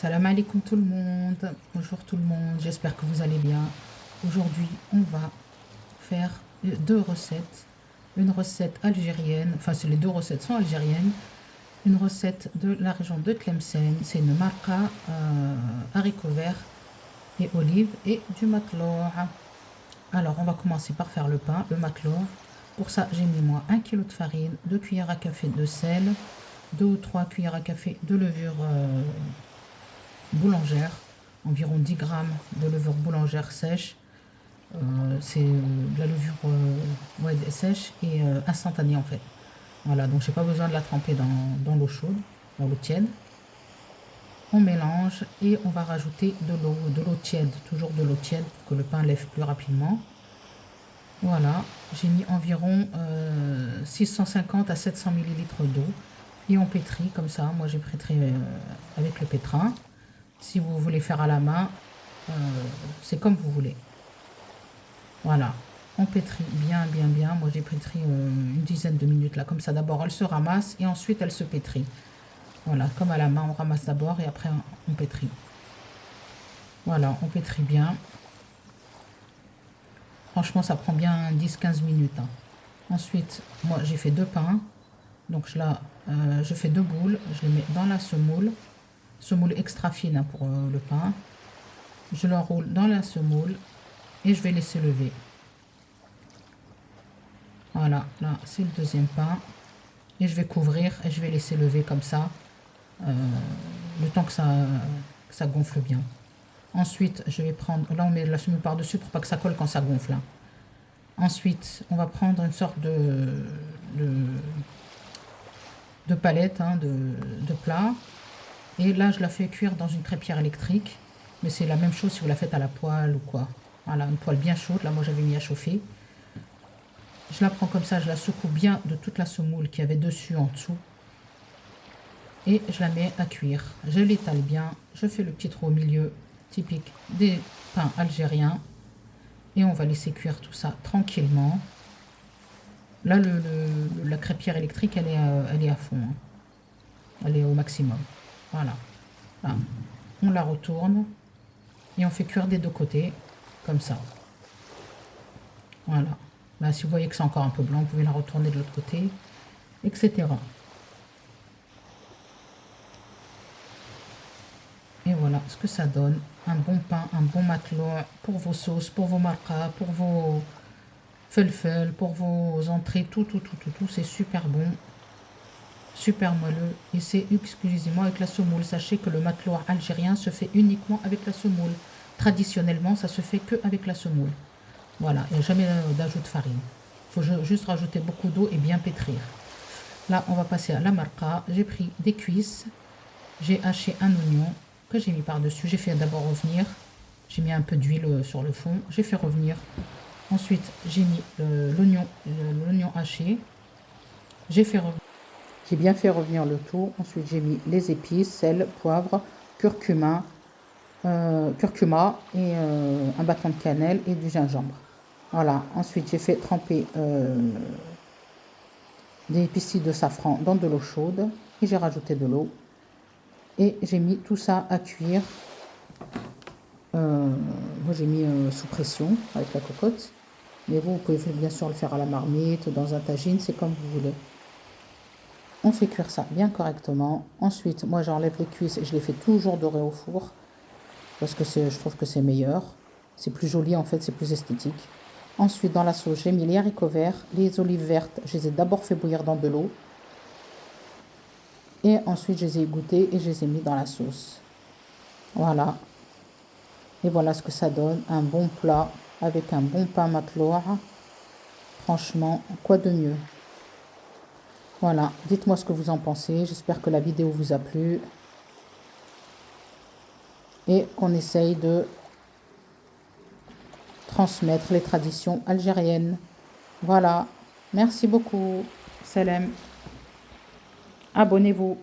Salam alaikum tout le monde. Bonjour tout le monde. J'espère que vous allez bien. Aujourd'hui, on va faire deux recettes. Une recette algérienne, enfin les deux recettes sont algériennes. Une recette de la région de Tlemcen, c'est une marca haricots verts et olives et du matlour. Alors, on va commencer par faire le pain, le matlour. Pour ça, j'ai mis moi 1 kg de farine, 2 cuillères à café de sel, 2 ou 3 cuillères à café de levure boulangère, environ 10 grammes de levure boulangère sèche. C'est de la levure sèche et instantanée en fait. Voilà, donc j'ai pas besoin de la tremper dans l'eau chaude, dans l'eau tiède. On mélange et on va rajouter de l'eau tiède, toujours de l'eau tiède pour que le pain lève plus rapidement. Voilà, j'ai mis environ 650 à 700 ml d'eau et on pétrit comme ça. Moi j'ai pétri avec le pétrin. Si vous voulez faire à la main, c'est comme vous voulez. Voilà, on pétrit bien. Moi j'ai pétri une dizaine de minutes là, comme ça. D'abord elle se ramasse et ensuite elle se pétrit. Voilà, comme à la main, on ramasse d'abord et après on pétrit. Voilà, on pétrit bien. Franchement, ça prend bien 10-15 minutes. Hein. Ensuite, moi j'ai fait deux pains. Donc là, je fais deux boules. Je les mets dans la semoule. Semoule extra fine hein, pour le pain. Je l'enroule dans la semoule et je vais laisser lever. Voilà, là c'est le deuxième pain. Et je vais couvrir et je vais laisser lever comme ça. Le temps que ça gonfle bien. Ensuite, je vais prendre, là on met la semoule par-dessus pour pas que ça colle quand ça gonfle. Hein. Ensuite, on va prendre une sorte de palette, hein, de plat. Et là, je la fais cuire dans une crêpière électrique. Mais c'est la même chose si vous la faites à la poêle ou quoi. Voilà, une poêle bien chaude. Là, moi, j'avais mis à chauffer. Je la prends comme ça, je la secoue bien de toute la semoule qu'il y avait dessus, en dessous. Et je la mets à cuire. Je l'étale bien. Je fais le petit trou au milieu, typique des pains algériens. Et on va laisser cuire tout ça tranquillement. Là, la crêpière électrique, elle est à fond. Hein. Elle est au maximum. Voilà. Là, on la retourne. Et on fait cuire des deux côtés. Comme ça. Voilà. Là, si vous voyez que c'est encore un peu blanc, vous pouvez la retourner de l'autre côté. Etc. Et voilà ce que ça donne. Un bon pain, un bon matlour pour vos sauces, pour vos marqas, pour vos felfel, pour vos entrées, tout. C'est super bon. Super moelleux. Et c'est exclusivement avec la semoule. Sachez que le matlour algérien se fait uniquement avec la semoule. Traditionnellement, ça se fait que avec la semoule. Voilà, il n'y a jamais d'ajout de farine. Il faut juste rajouter beaucoup d'eau et bien pétrir. Là, on va passer à la marqa. J'ai pris des cuisses. J'ai haché un oignon que j'ai mis par-dessus. J'ai fait d'abord revenir. J'ai mis un peu d'huile sur le fond. J'ai fait revenir. Ensuite, j'ai mis l'oignon haché. J'ai bien fait revenir le tout. Ensuite, j'ai mis les épices, sel, poivre, curcuma et un bâton de cannelle et du gingembre. Voilà. Ensuite, j'ai fait tremper des pistilles de safran dans de l'eau chaude et j'ai rajouté de l'eau. Et j'ai mis tout ça à cuire. Moi, j'ai mis sous pression avec la cocotte. Mais vous pouvez bien sûr le faire à la marmite, dans un tagine, c'est comme vous voulez. On fait cuire ça bien correctement. Ensuite, moi, j'enlève les cuisses et je les fais toujours dorer au four. Parce que je trouve que c'est meilleur. C'est plus joli, en fait, c'est plus esthétique. Ensuite, dans la sauce, j'ai mis les haricots verts, les olives vertes. Je les ai d'abord fait bouillir dans de l'eau. Et ensuite, je les ai égouttées et je les ai mis dans la sauce. Voilà. Et voilà ce que ça donne. Un bon plat avec un bon pain matlour. Franchement, quoi de mieux? Voilà. Dites-moi ce que vous en pensez. J'espère que la vidéo vous a plu. Et qu'on essaye de transmettre les traditions algériennes. Voilà. Merci beaucoup. Salam. Abonnez-vous.